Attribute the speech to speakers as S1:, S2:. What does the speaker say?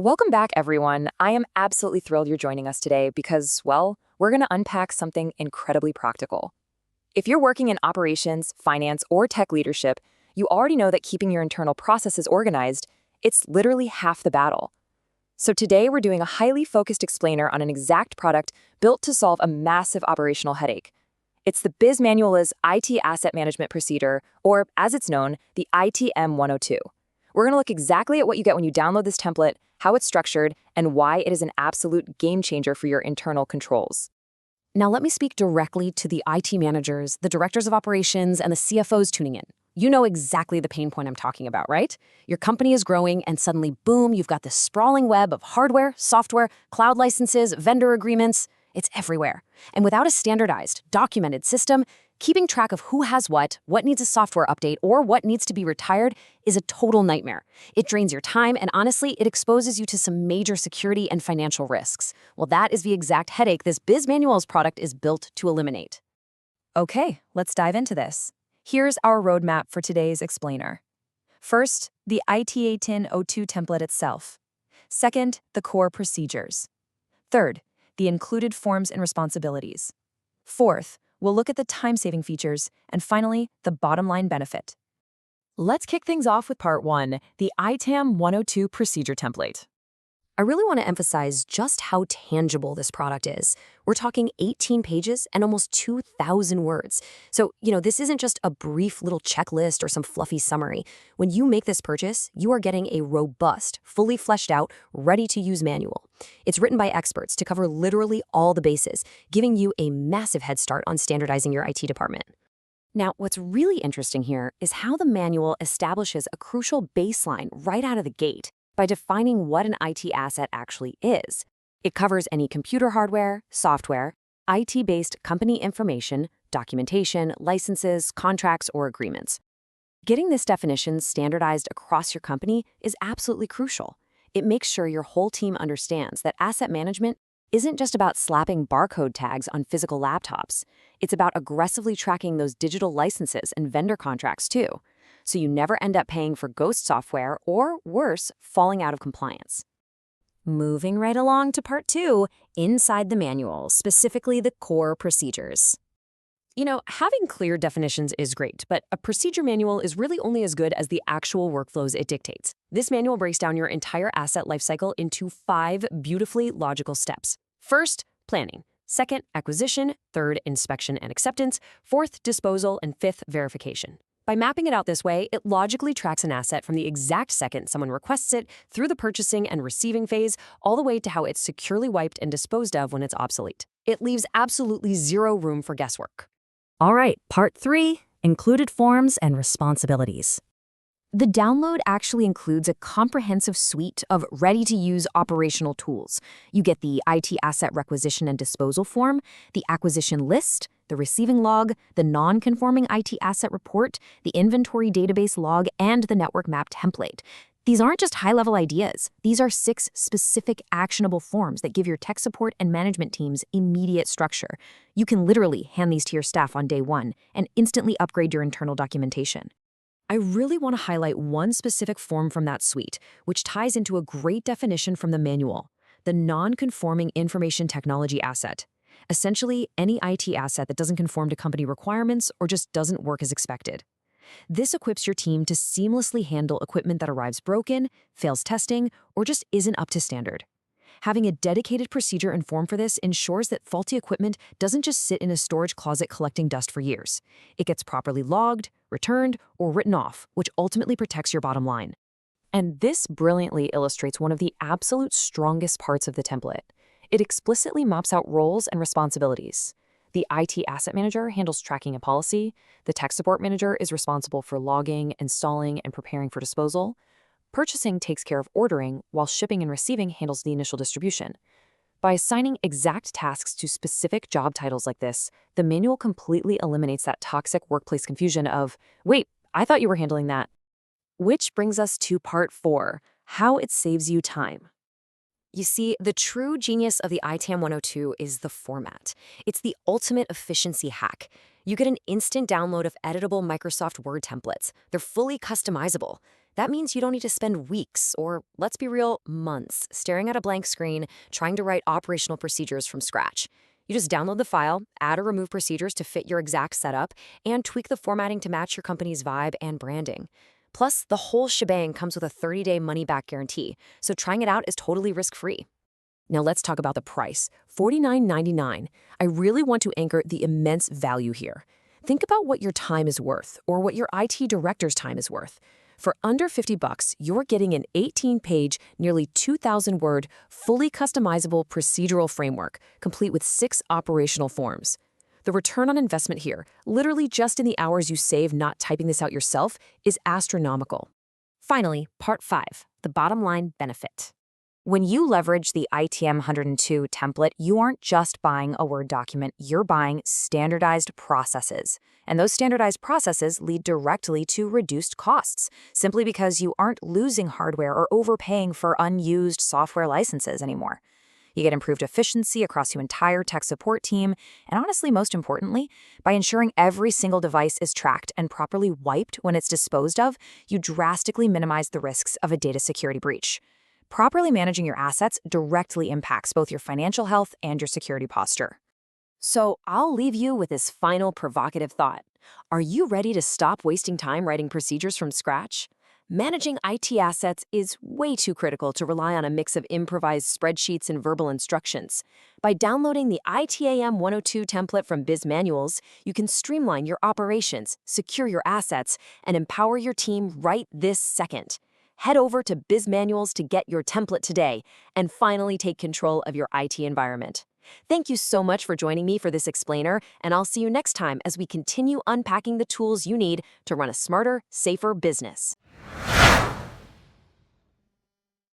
S1: Welcome back, everyone. I am absolutely thrilled you're joining us today because, well, we're going to unpack something incredibly practical. If you're working in operations, finance, or tech leadership, you already know that keeping your internal processes organized, it's literally half the battle. So today we're doing a highly focused explainer on an exact product built to solve a massive operational headache. It's the Bizmanualz IT Asset Management Procedure, or as it's known, the ITM 102. We're going to look exactly at what you get when you download this template, how it's structured, and why it is an absolute game changer for your internal controls.
S2: Now let me speak directly to the IT managers, the directors of operations, and the CFOs tuning in. You know exactly the pain point I'm talking about, right? Your company is growing and suddenly, boom, you've got this sprawling web of hardware, software, cloud licenses, vendor agreements. It's everywhere. And without a standardized, documented system, keeping track of who has what needs a software update, or what needs to be retired is a total nightmare. It drains your time, and honestly, it exposes you to some major security and financial risks. Well, that is the exact headache this Bizmanualz product is built to eliminate.
S1: Okay, let's dive into this. Here's our roadmap for today's explainer. First, the ITATIN02 template itself. Second, the core procedures. Third, the included forms and responsibilities. Fourth, we'll look at the time-saving features, and finally, the bottom-line benefit. Let's kick things off with part 1, the ITAM 102 procedure template.
S2: I really want to emphasize just how tangible this product is. We're talking 18 pages and almost 2,000 words. So, this isn't just a brief little checklist or some fluffy summary. When you make this purchase, you are getting a robust, fully fleshed out, ready-to-use manual. It's written by experts to cover literally all the bases, giving you a massive head start on standardizing your IT department. Now, what's really interesting here is how the manual establishes a crucial baseline right out of the gate by defining what an IT asset actually is. It covers any computer hardware, software, IT-based company information, documentation, licenses, contracts, or agreements. Getting this definition standardized across your company is absolutely crucial. It makes sure your whole team understands that asset management isn't just about slapping barcode tags on physical laptops. It's about aggressively tracking those digital licenses and vendor contracts too, so you never end up paying for ghost software or, worse, falling out of compliance. Moving right along to part 2, inside the manual, specifically the core procedures. Having clear definitions is great, but a procedure manual is really only as good as the actual workflows it dictates. This manual breaks down your entire asset lifecycle into 5 beautifully logical steps. First, planning. Second, acquisition. Third, inspection and acceptance. Fourth, disposal. And fifth, verification. By mapping it out this way, it logically tracks an asset from the exact second someone requests it, through the purchasing and receiving phase, all the way to how it's securely wiped and disposed of when it's obsolete. It leaves absolutely zero room for guesswork. All right, part 3, included forms and responsibilities. The download actually includes a comprehensive suite of ready-to-use operational tools. You get the IT asset requisition and disposal form, the acquisition list, the receiving log, the non-conforming IT asset report, the inventory database log, and the network map template. These aren't just high-level ideas. These are 6 specific actionable forms that give your tech support and management teams immediate structure. You can literally hand these to your staff on day 1 and instantly upgrade your internal documentation. I really want to highlight one specific form from that suite, which ties into a great definition from the manual: the non-conforming information technology asset. Essentially, any IT asset that doesn't conform to company requirements or just doesn't work as expected. This equips your team to seamlessly handle equipment that arrives broken, fails testing, or just isn't up to standard. Having a dedicated procedure and form for this ensures that faulty equipment doesn't just sit in a storage closet collecting dust for years. It gets properly logged, returned, or written off, which ultimately protects your bottom line. And this brilliantly illustrates one of the absolute strongest parts of the template. It explicitly maps out roles and responsibilities. The IT asset manager handles tracking and policy. The tech support manager is responsible for logging, installing, and preparing for disposal. Purchasing takes care of ordering, while shipping and receiving handles the initial distribution. By assigning exact tasks to specific job titles like this, the manual completely eliminates that toxic workplace confusion of, wait, I thought you were handling that. Which brings us to part 4, how it saves you time. You see, the true genius of the ITAM 102 is the format. It's the ultimate efficiency hack. You get an instant download of editable Microsoft Word templates. They're fully customizable. That means you don't need to spend weeks, or let's be real, months, staring at a blank screen trying to write operational procedures from scratch. You just download the file, add or remove procedures to fit your exact setup, and tweak the formatting to match your company's vibe and branding. Plus, the whole shebang comes with a 30-day money-back guarantee, so trying it out is totally risk-free. Now let's talk about the price, $49.99. I really want to anchor the immense value here. Think about what your time is worth, or what your IT director's time is worth. For under $50, you're getting an 18-page, nearly 2,000-word, fully customizable procedural framework, complete with 6 operational forms. The return on investment here, literally just in the hours you save not typing this out yourself, is astronomical. Finally, part 5, the bottom line benefit. When you leverage the ITM 102 template, you aren't just buying a Word document, you're buying standardized processes. And those standardized processes lead directly to reduced costs, simply because you aren't losing hardware or overpaying for unused software licenses anymore. You get improved efficiency across your entire tech support team, and honestly, most importantly, by ensuring every single device is tracked and properly wiped when it's disposed of, you drastically minimize the risks of a data security breach. Properly managing your assets directly impacts both your financial health and your security posture. So I'll leave you with this final provocative thought. Are you ready to stop wasting time writing procedures from scratch? Managing IT assets is way too critical to rely on a mix of improvised spreadsheets and verbal instructions. By downloading the ITAM 102 template from Bizmanualz, you can streamline your operations, secure your assets, and empower your team right this second. Head over to Bizmanualz to get your template today and finally take control of your IT environment. Thank you so much for joining me for this explainer, and I'll see you next time as we continue unpacking the tools you need to run a smarter, safer business.